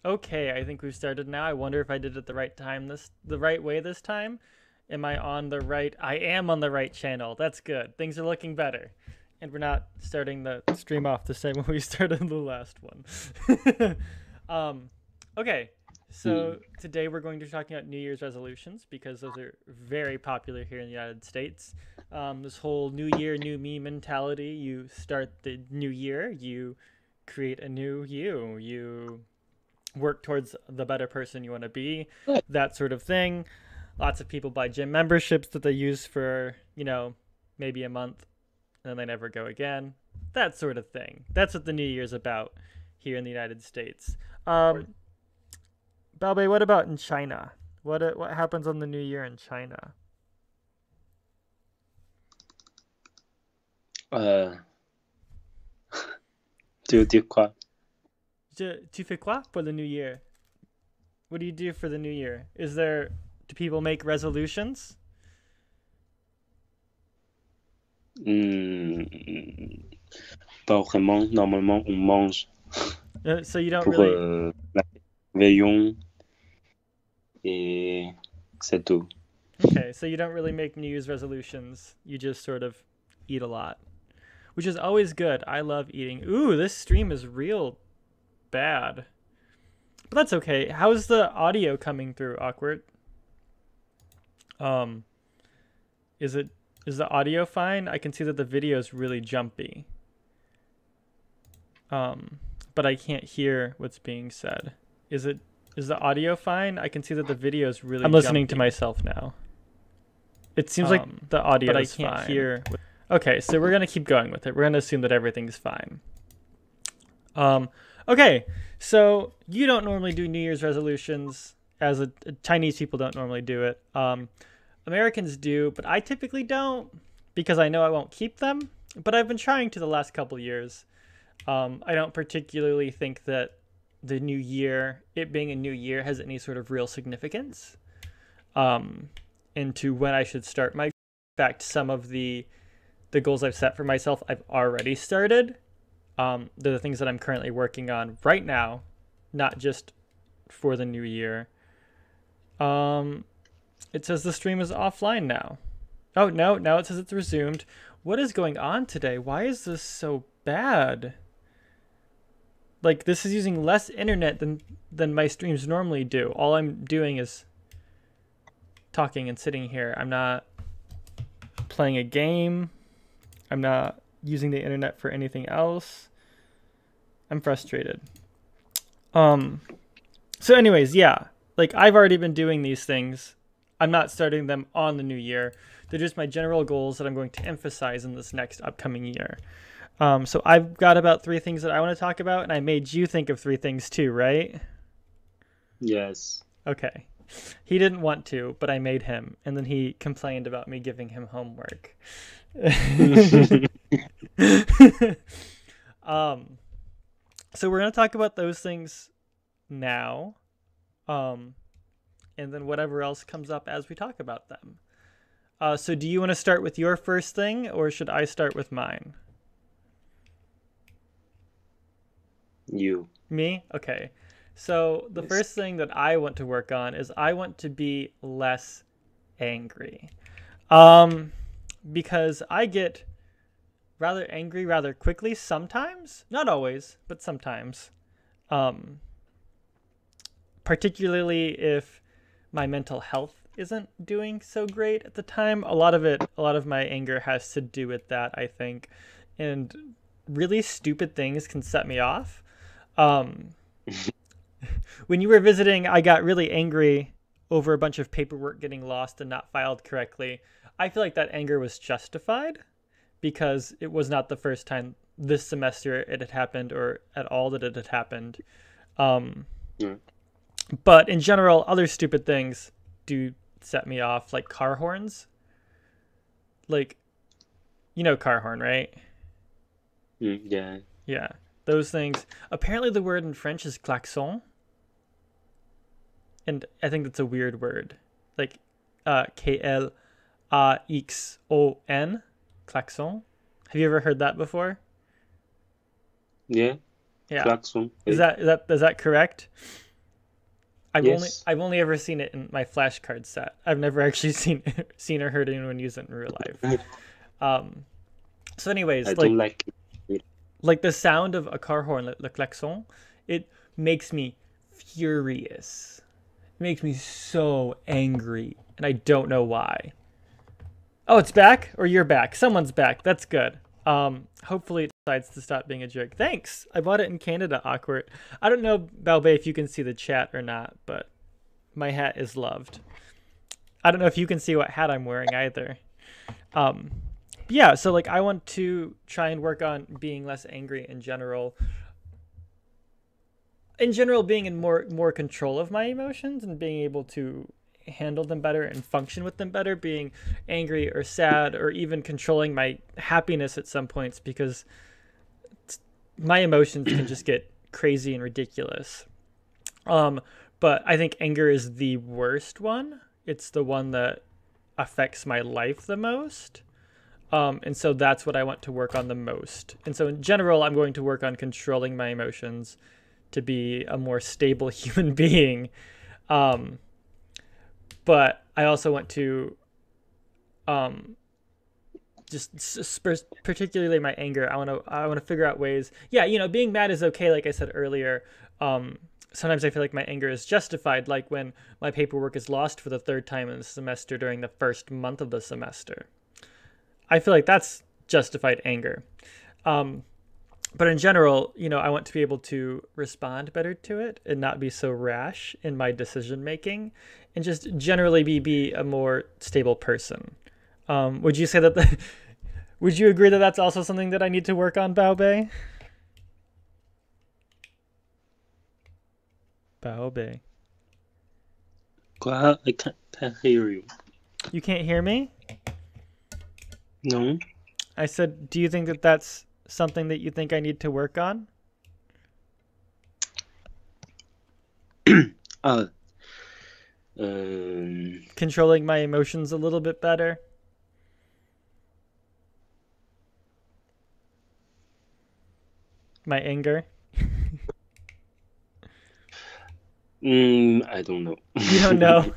Okay, I think we've started now. I wonder if I did it the right way this time. Am I on the right? I am on the right channel. That's good. Things are looking better. And we're not starting the stream off the same way we started the last one. um, okay, so Mm. today we're going to be talking about New Year's resolutions because those are very popular here in the United States. This whole New Year, New Me mentality. You start the new year, you create a new you work towards the better person you want to be, that sort of thing. Lots of people buy gym memberships that they use for, maybe a month and then they never go again. That sort of thing. That's what the New Year's about here in the United States. Um, Balbe, what about in China? What happens on the New Year in China? Euh, tu veux dire quoi? Tu fais quoi for the New Year? What do you do for the New Year? Do people make resolutions? Hmm, pas vraiment. Normalement, on mange So you don't pour really la réveillon et c'est tout. Okay, so you don't really make New Year's resolutions. You just sort of eat a lot, which is always good. I love eating. Ooh, this stream is real bad. But that's okay. How's the audio coming through, Awkward? Um, is it is the audio fine? I can see that the video is really jumpy. Um, but I can't hear what's being said. Is the audio fine? I can see that the video is really I'm listening to myself now. It seems like the audio is fine. But I can't hear. Okay, so we're gonna keep going with it. We're gonna assume that everything's fine. Okay, so you don't normally do New Year's resolutions, as Chinese people don't normally do it. Americans do, but I typically don't because I know I won't keep them. But I've been trying to the last couple years. I don't particularly think that the new year, it being a new year, has any sort of real significance into when I should start my. In fact, some of the goals I've set for myself, I've already started. They're the things that I'm currently working on right now, not just for the new year. It says the stream is offline now. Oh, no, now it says it's resumed. What is going on today? Why is this so bad? Like, this is using less internet than my streams normally do. All I'm doing is talking and sitting here. I'm not playing a game. I'm not using the internet for anything else. I'm frustrated. So anyways, yeah. Like, I've already been doing these things. I'm not starting them on the new year. They're just my general goals that I'm going to emphasize in this next upcoming year. So I've got about 3 things that I want to talk about, and I made you think of 3 things too, right? Yes. Okay. He didn't want to, but I made him, and then he complained about me giving him homework. So we're gonna talk about those things now, and then whatever else comes up as we talk about them. So do you want to start with your first thing, or should I start with mine? You. Me? Okay. So the Yes. first thing that I want to work on is I want to be less angry. Because I get rather angry rather quickly sometimes. Not always, but sometimes. Particularly if my mental health isn't doing so great at the time. A lot of my anger has to do with that, I think. And really stupid things can set me off. When you were visiting, I got really angry over a bunch of paperwork getting lost and not filed correctly. I feel like that anger was justified because it was not the first time this semester it had happened or at all that it had happened. Yeah. But in general, other stupid things do set me off, like car horns. Like, you know car horn, right? Yeah. Yeah, those things. Apparently the word in French is klaxon. And I think that's a weird word. Like Klaxon, klaxon. Have you ever heard that before? Yeah. Yeah. Klaxon. Is that correct? Yes. I've only ever seen it in my flashcard set. I've never actually seen or heard anyone use it in real life. Um, so I anyways, don't like it. like the sound of a car horn, le klaxon, it makes me furious. It makes me so angry, and I don't know why. Oh, it's back, or you're back. Someone's back. That's good. Hopefully it decides to stop being a jerk. Thanks. I bought it in Canada. Awkward. I don't know, Balbe, if you can see the chat or not, but my hat is loved. I don't know if you can see what hat I'm wearing either. Yeah, so like I want to try and work on being less angry in general. In general, being in more control of my emotions and being able to handle them better and function with them better, being angry or sad or even controlling my happiness at some points, because my emotions can just get crazy and ridiculous. But I think anger is the worst one. It's the one that affects my life the most. And so that's what I want to work on the most. And so in general, I'm going to work on controlling my emotions to be a more stable human being. But I also want to particularly my anger. I want to figure out ways. Yeah, being mad is okay. Like I said earlier, sometimes I feel like my anger is justified. Like when my paperwork is lost for the third time in the semester during the first month of the semester. I feel like that's justified anger. But in general, I want to be able to respond better to it and not be so rash in my decision making, and just generally be a more stable person. Would you say that? Would you agree that that's also something that I need to work on, Baobei? Baobei. Quoi? I can't hear you. You can't hear me? No. I said, do you think that that's something that you think I need to work on? Controlling my emotions a little bit better? My anger? I don't know. You don't know?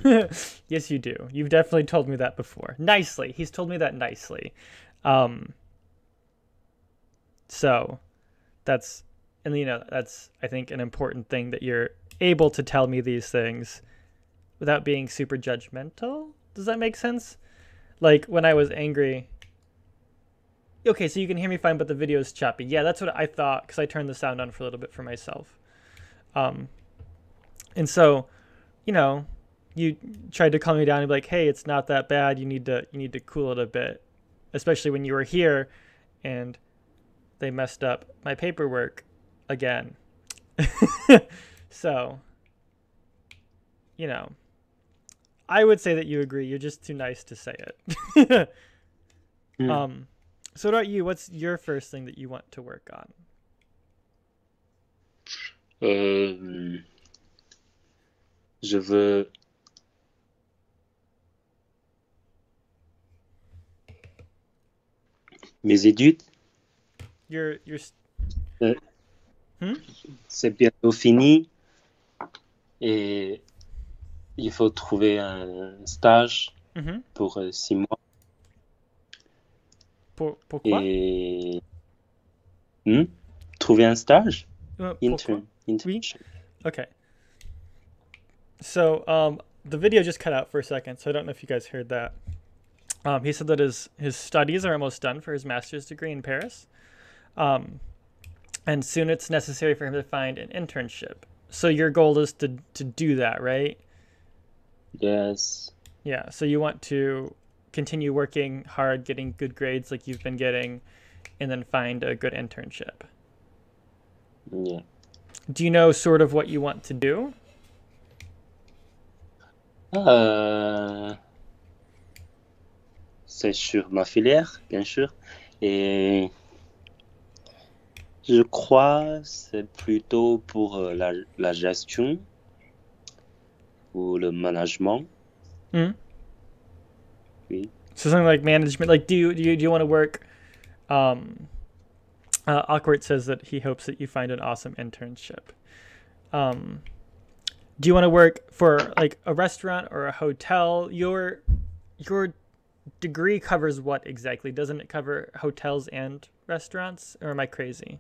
Yes, you do. You've definitely told me that before. Nicely. He's told me that nicely. So that's, and that's, I think, an important thing, that you're able to tell me these things without being super judgmental. Does that make sense? Like when I was angry. Okay, so you can hear me fine, but the video is choppy. Yeah, that's what I thought, because I turned the sound on for a little bit for myself. And so, you tried to calm me down and be like, hey, it's not that bad. You need to cool it a bit, especially when you were here and they messed up my paperwork again. So, I would say that you agree. You're just too nice to say it. So what about you? What's your first thing that you want to work on? Je veux mes études. C'est bientôt fini et il faut trouver un stage pour 6 mois. Pourquoi? Et trouver un stage? Internship. Oui. Okay. So the video just cut out for a second, so I don't know if you guys heard that. He said that his studies are almost done for his master's degree in Paris. And soon it's necessary for him to find an internship. So your goal is to do that, right? Yes. Yeah, so you want to continue working hard, getting good grades like you've been getting, and then find a good internship. Yeah. Do you know sort of what you want to do? C'est sur ma filière, bien sûr. Et je crois que c'est plutôt pour la gestion ou le management. Oui. So something like management. Like, do you want to work? Awkward says that he hopes that you find an awesome internship. do you want to work for like a restaurant or a hotel? Your degree covers what exactly? Doesn't it cover hotels and restaurants, or am I crazy?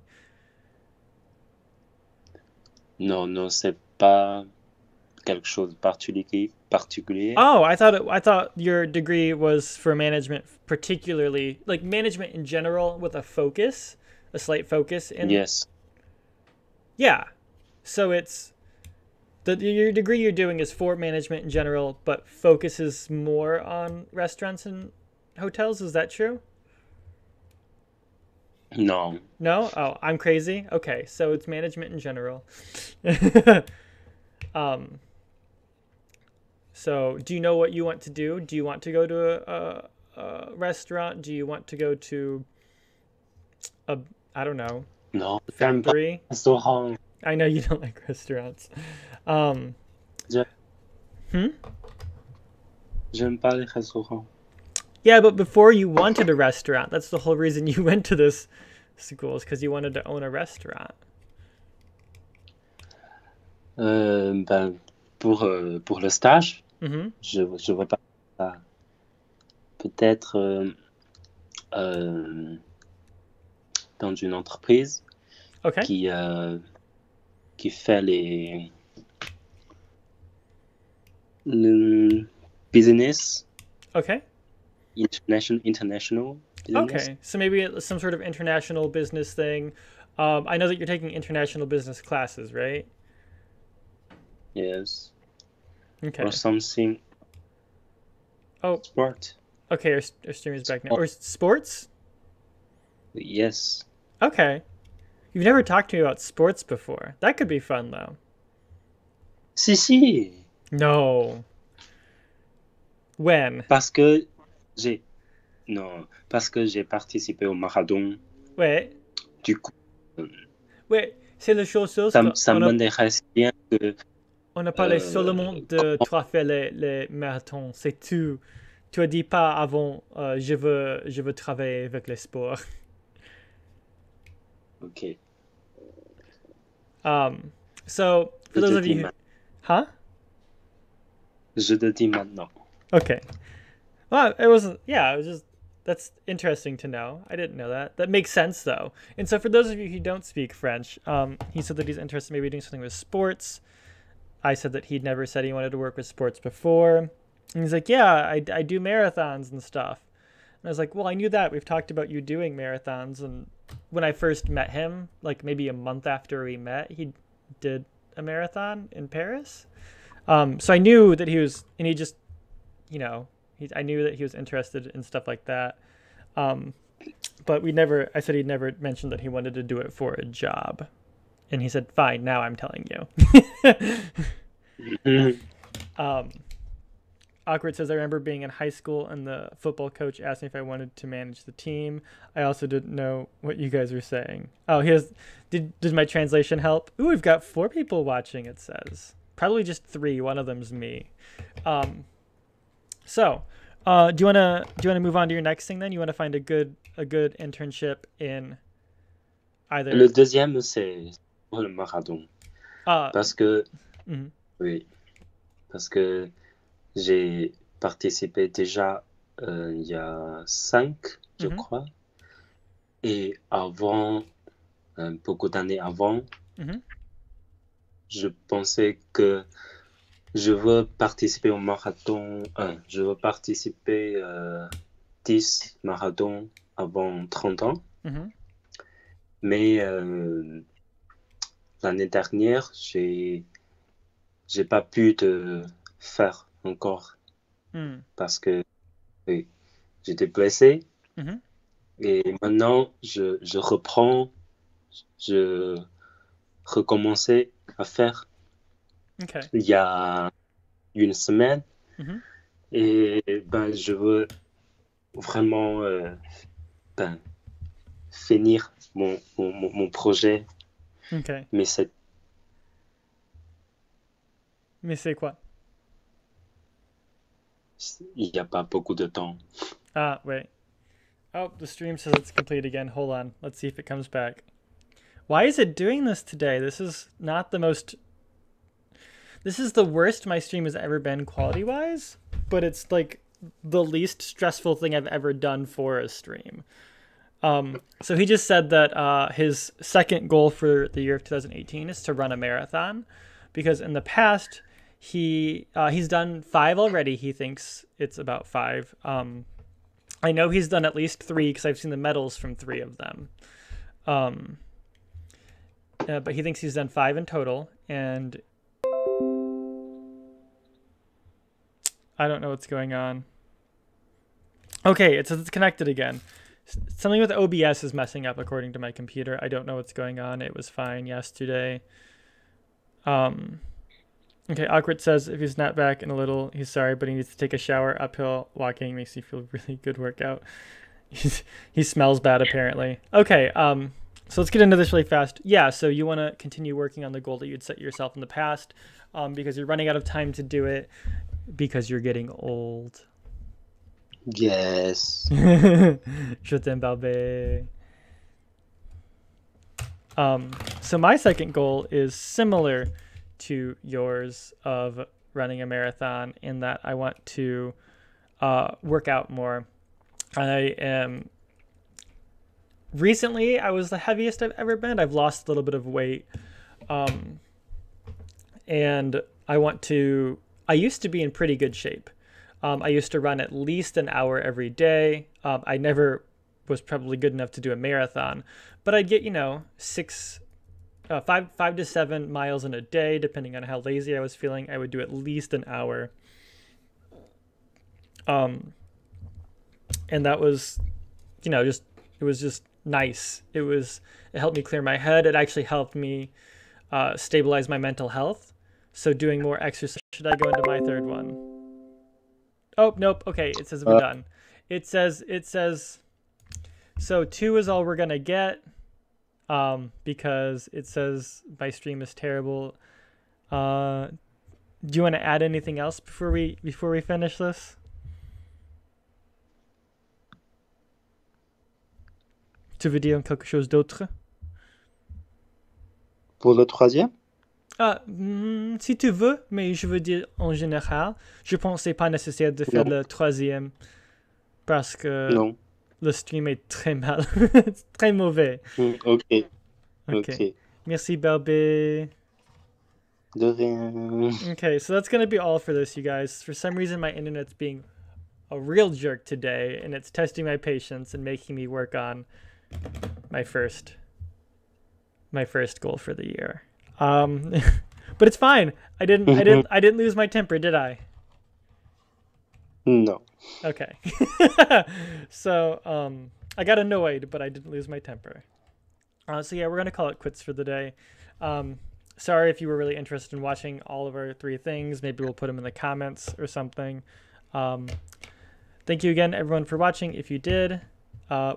Non, non, c'est pas quelque chose de particulier. Oh, I thought your degree was for management, particularly like management in general, with a slight focus in. Yes. Yeah, so it's your degree you're doing is for management in general, but focuses more on restaurants and hotels. Is that true? Non. No? Oh, I'm crazy. Okay, so it's management in general. um, so do you know what you want to do? Do you want to go to a restaurant? Do you want to go to a, I don't know, Non, j'aime pas factory? les restaurants. I know you don't like restaurants. Um, Je- hmm? J'aime pas les restaurants. Yeah, but before you wanted a restaurant, that's the whole reason you went to this school, is because you wanted to own a restaurant. Ben, pour le stage, Mm-hmm. je vois pas ça. Peut-être dans une entreprise Okay. qui fait le business, Okay. international business. Okay. So maybe it's some sort of international business thing. I know that you're taking international business classes, right? Yes. Okay. Or something. Oh. Sport. Okay, our stream is back now. Or sports? Yes. Okay. You've never talked to me about sports before. That could be fun, though. Si. No. When? Parce que j'ai participé au marathon. Wait. Du coup, Wait, c'est la chose ça m'intéresse bien que on a parlé seulement de toi faire les marathons. C'est tout. Tu as dit pas avant je veux travailler avec les sports. OK. So for those of you who... Huh? Je te dis maintenant. Okay. Well, it was just that's interesting to know. I didn't know that. That makes sense though. And so for those of you who don't speak French, he said that he's interested in maybe doing something with sports. I said that he'd never said he wanted to work with sports before. And he's like, yeah, I do marathons and stuff. And I was like, well, I knew that. We've talked about you doing marathons. And when I first met him, like maybe a month after we met, he did a marathon in Paris. So I knew that he was, and he just, I knew that he was interested in stuff like that. But I said he'd never mentioned that he wanted to do it for a job. And he said, fine, now I'm telling you. Awkward says, I remember being in high school and the football coach asked me if I wanted to manage the team. I also didn't know what you guys were saying. Oh, did my translation help? Ooh, we've got 4 people watching, it says. Probably just 3. One of them's me. So, do you wanna move on to your next thing then? You want to find a good internship in either... Le deuxième, c'est pour le marathon. Parce que... Mm-hmm. Oui. Parce que j'ai participé déjà il y a 5, je crois. Et avant, beaucoup d'années avant, je pensais que je veux participer au marathon. Je veux participer 10 marathons avant 30 ans. Mais l'année dernière, j'ai pas pu de faire encore parce que oui, j'étais blessé et maintenant je reprends, je recommençais à faire il y a une semaine et je veux vraiment finir mon projet. Mais c'est quoi? Il n'y a pas beaucoup de temps. Wait. Oh, the stream says it's complete again. Hold on. Let's see if it comes back. Why is it doing this today? This is not the most... this is the worst my stream has ever been quality-wise, but it's like the least stressful thing I've ever done for a stream. So he just said that his second goal for the year of 2018 is to run a marathon, because in the past he's done 5 already. He thinks it's about 5. I know he's done at least 3 because I've seen the medals from 3 of them. But he thinks he's done 5 in total, and I don't know what's going on. Okay, it says it's connected again. Something with OBS is messing up according to my computer. I don't know what's going on. It was fine yesterday. Okay, Awkward says if he's not back in a little, he's sorry, but he needs to take a shower. Uphill walking makes you feel really good workout. He smells bad apparently. Okay, so let's get into this really fast. Yeah, so you want to continue working on the goal that you'd set yourself in the past, because you're running out of time to do it because you're getting old. Yes. Je t'aime, bébé. So my second goal is similar to yours of running a marathon, in that I want to work out more. Recently I was the heaviest I've ever been. I've lost a little bit of weight, and I used to be in pretty good shape. I used to run at least an hour every day. I never was probably good enough to do a marathon, but I'd get 5 to 7 miles in a day, depending on how lazy I was feeling. I would do at least an hour. And that was, it was just nice. It helped me clear my head. It actually helped me stabilize my mental health. So doing more exercise. Should I go into my third one? Oh, nope. Okay, it says we're done. It says, so 2 is all we're going to get, because it says my stream is terrible. Do you want to add anything else before we finish this? Tu veux dire quelque chose d'autre? Pour le troisième? Si tu veux, mais je veux dire en général, je pense que c'est pas nécessaire de faire le troisième, parce que le stream est très mal, très mauvais. Ok. Merci, Barbie. De rien. Okay, so that's gonna be all for this, you guys. For some reason, my internet's being a real jerk today, and it's testing my patience and making me work on my first goal for the year. But it's fine. I didn't lose my temper, did I? No. Okay. So, I got annoyed, but I didn't lose my temper. So yeah, we're going to call it quits for the day. Sorry if you were really interested in watching all of our 3 things. Maybe we'll put them in the comments or something. Thank you again, everyone, for watching. If you did,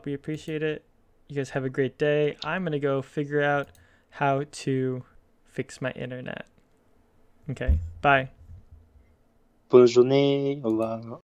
we appreciate it. You guys have a great day. I'm going to go figure out how to fix my internet. Okay, bye. Bonne journée. Au revoir.